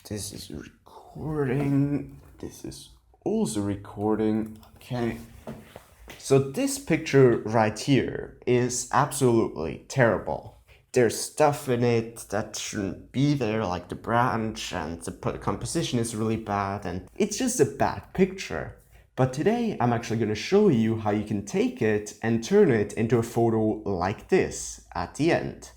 This is recording. This is also recording. Okay. So this picture right here is absolutely terrible. There's stuff in it that shouldn't be there, like the branch, and the composition is really bad, and it's just a bad picture. But today I'm actually going to show you how you can take it and turn it into a photo like this at the end.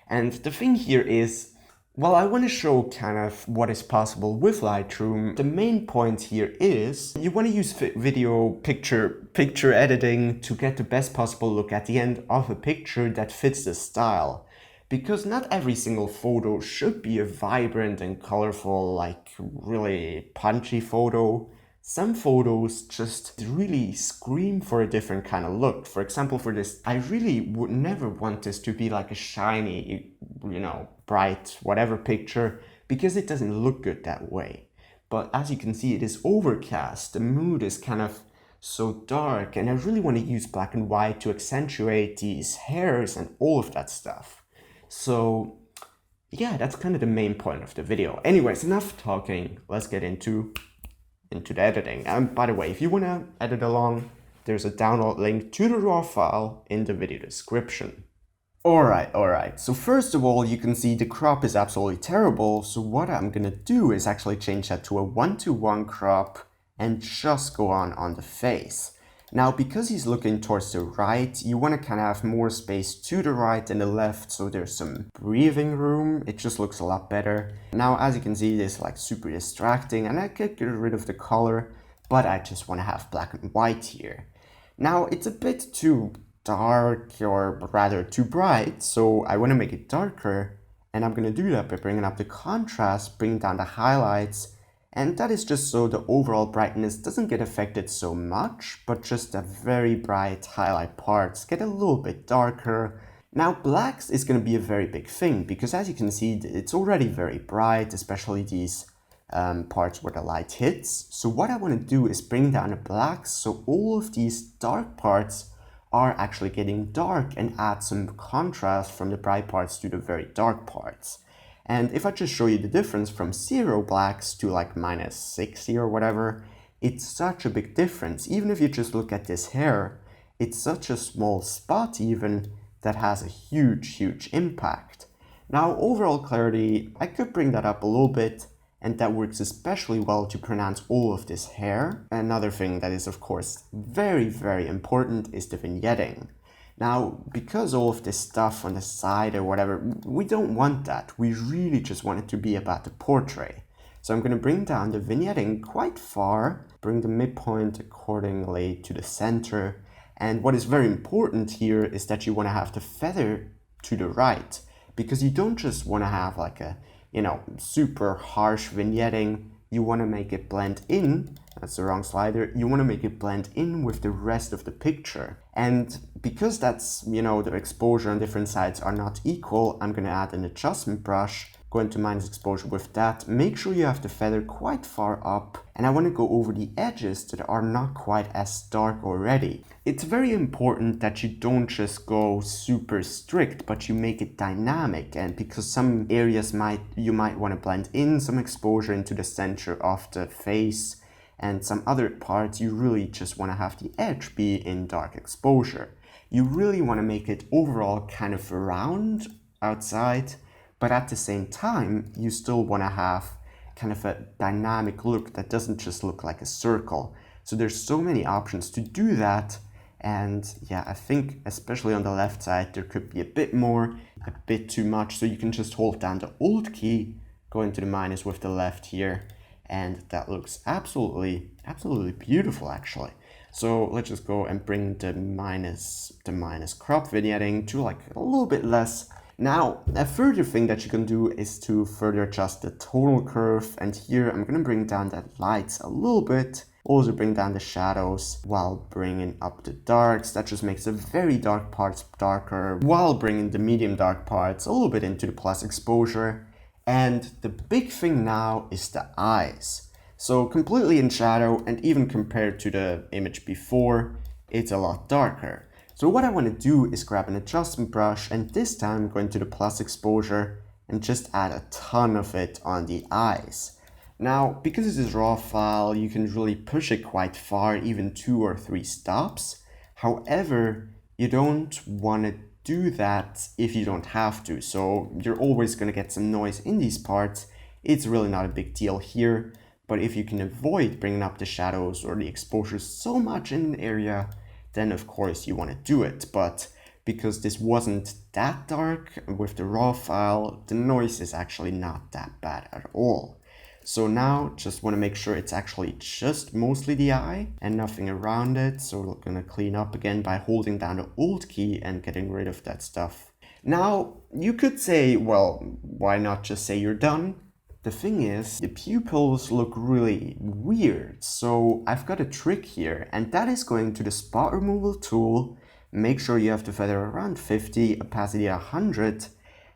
And the thing here is, well, I want to show kind of what is possible with Lightroom. The main point here is you want to use video picture editing to get the best possible look at the end of a picture that fits the style. Because not every single photo should be a vibrant and colorful, like really punchy photo. Some photos just really scream for a different kind of look. For example, for this, I really would never want this to be like a shiny, bright, whatever picture, because it doesn't look good that way. But as you can see, it is overcast. The mood is kind of so dark, and I really want to use black and white to accentuate these hairs and all of that stuff. So yeah, that's kind of the main point of the video. Anyways, enough talking. Let's get into the editing. And by the way, if you want to edit along, there's a download link to the raw file in the video description. Alright, so first of all, you can see the crop is absolutely terrible, so what I'm gonna do is actually change that to a 1:1 crop and just go on the face. Now, because he's looking towards the right, you want to kind of have more space to the right and the left, so there's some breathing room. It just looks a lot better. Now, as you can see, it's like super distracting, and I could get rid of the color, but I just want to have black and white here. Now, it's a bit too dark, or rather too bright, so I want to make it darker, and I'm going to do that by bringing up the contrast, bringing down the highlights, and that is just so the overall brightness doesn't get affected so much, but just the very bright highlight parts get a little bit darker. Now, blacks is going to be a very big thing, because as you can see, it's already very bright, especially these parts where the light hits. So what I want to do is bring down the blacks, so all of these dark parts are actually getting dark, and add some contrast from the bright parts to the very dark parts. And if I just show you the difference from 0 blacks to like -60 or whatever, it's such a big difference. Even if you just look at this hair, it's such a small spot even that has a huge impact. Now, overall clarity, I could bring that up a little bit, and that works especially well to pronounce all of this hair. Another thing that is of course very important is the vignetting. Now, because all of this stuff on the side or whatever, we don't want that. We really just want it to be about the portrait. So I'm going to bring down the vignetting quite far, bring the midpoint accordingly to the center. And what is very important here is that you want to have the feather to the right, because you don't just want to have like a, super harsh vignetting. You want to make it blend in. That's the wrong slider. You want to make it blend in with the rest of the picture. And because that's, the exposure on different sides are not equal, I'm going to add an adjustment brush, go into minus exposure with that. Make sure you have the feather quite far up, and I want to go over the edges that are not quite as dark already. It's very important that you don't just go super strict, but you make it dynamic, and because some areas you might want to blend in some exposure into the center of the face, and some other parts you really just want to have the edge be in dark exposure. You really want to make it overall kind of round outside, but at the same time, you still want to have kind of a dynamic look that doesn't just look like a circle. So there's so many options to do that. And yeah, I think especially on the left side, there could be a bit more, a bit too much. So you can just hold down the Alt key, go into the minus with the left here. And that looks absolutely beautiful actually. So let's just go and bring the minus crop vignetting to like a little bit less. Now, a further thing that you can do is to further adjust the tonal curve, and here I'm going to bring down that lights a little bit, also bring down the shadows while bringing up the darks. That just makes the very dark parts darker while bringing the medium dark parts a little bit into the plus exposure. And the big thing now is the eyes. So completely in shadow, and even compared to the image before, it's a lot darker. So what I want to do is grab an adjustment brush, and this time go into the plus exposure and just add a ton of it on the eyes. Now, because this is a raw file, you can really push it quite far, even 2 or 3 stops. However, you don't want to do that if you don't have to. So you're always going to get some noise in these parts. It's really not a big deal here. But if you can avoid bringing up the shadows or the exposure so much in an area, then of course you want to do it. But because this wasn't that dark with the raw file, the noise is actually not that bad at all. So now just want to make sure it's actually just mostly the eye and nothing around it. So we're going to clean up again by holding down the Alt key and getting rid of that stuff. Now you could say, well, why not just say you're done? The thing is, the pupils look really weird. So I've got a trick here, and that is going to the spot removal tool. Make sure you have the feather around 50, opacity 100.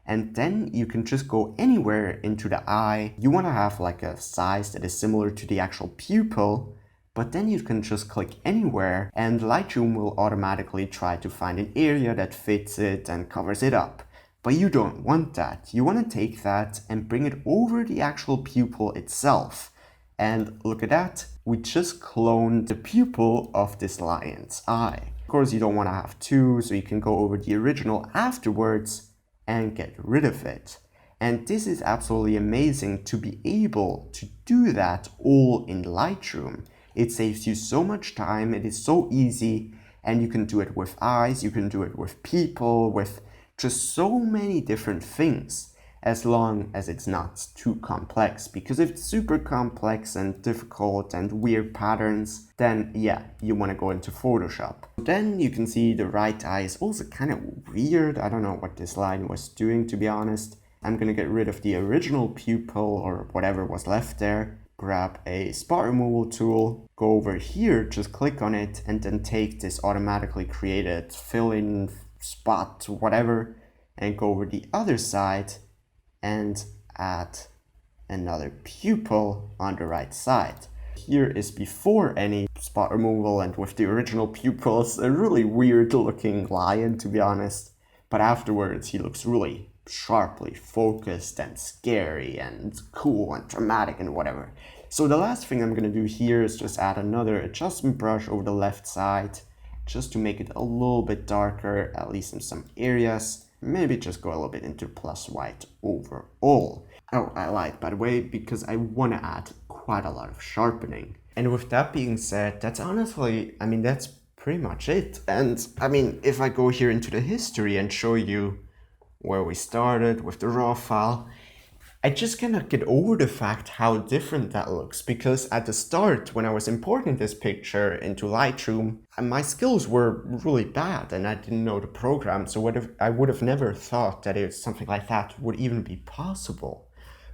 And then you can just go anywhere into the eye. You want to have like a size that is similar to the actual pupil, but then you can just click anywhere and Lightroom will automatically try to find an area that fits it and covers it up. But you don't want that. You want to take that and bring it over the actual pupil itself. And look at that, we just cloned the pupil of this lion's eye. Of course, you don't want to have two, so you can go over the original afterwards and get rid of it. And this is absolutely amazing to be able to do that all in Lightroom. It saves you so much time, it is so easy, and you can do it with eyes, you can do it with people, with just so many different things, as long as it's not too complex. Because if it's super complex and difficult and weird patterns, then yeah, you want to go into Photoshop. Then you can see the right eye is also kind of weird. I don't know what this line was doing, to be honest. I'm gonna get rid of the original pupil or whatever was left there. Grab a spot removal tool, go over here, just click on it, and then take this automatically created fill-in spot, whatever, and go over the other side and add another pupil on the right side. Here is before any spot removal and with the original pupils, a really weird looking lion, to be honest. But afterwards he looks really sharply focused and scary and cool and dramatic and whatever. So the last thing I'm gonna do here is just add another adjustment brush over the left side, just to make it a little bit darker, at least in some areas. Maybe just go a little bit into plus white overall. Oh, I lied, by the way, because I want to add quite a lot of sharpening. And with that being said, that's honestly, that's pretty much it. And if I go here into the history and show you where we started with the raw file, I just cannot get over the fact how different that looks, because at the start, when I was importing this picture into Lightroom, my skills were really bad and I didn't know the program, so I would have never thought that something like that would even be possible.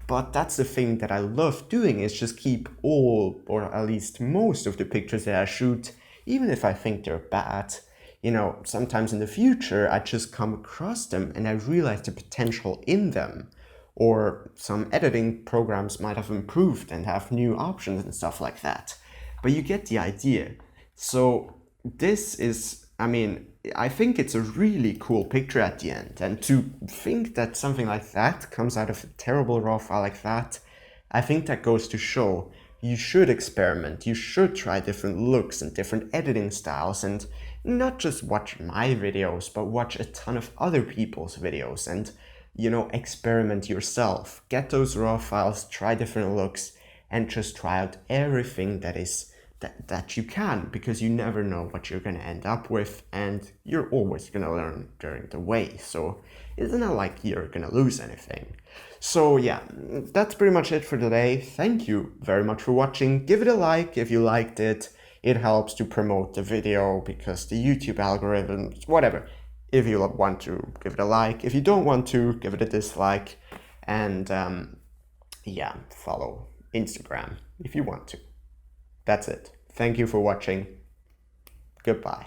But that's the thing that I love doing, is just keep all, or at least most of the pictures that I shoot, even if I think they're bad. Sometimes in the future, I just come across them and I realize the potential in them. Or some editing programs might have improved and have new options and stuff like that. But you get the idea. So this is, I think it's a really cool picture at the end. And to think that something like that comes out of a terrible raw file like that, I think that goes to show you should experiment. You should try different looks and different editing styles, and not just watch my videos, but watch a ton of other people's videos and experiment yourself. Get those raw files, try different looks, and just try out everything that you can, because you never know what you're going to end up with, and you're always going to learn during the way. So it's not like you're going to lose anything. So yeah, that's pretty much it for today. Thank you very much for watching. Give it a like if you liked it. It helps to promote the video because the YouTube algorithms, whatever. If you want to, give it a like. If you don't want to, give it a dislike. And yeah, follow Instagram if you want to. That's it. Thank you for watching. Goodbye.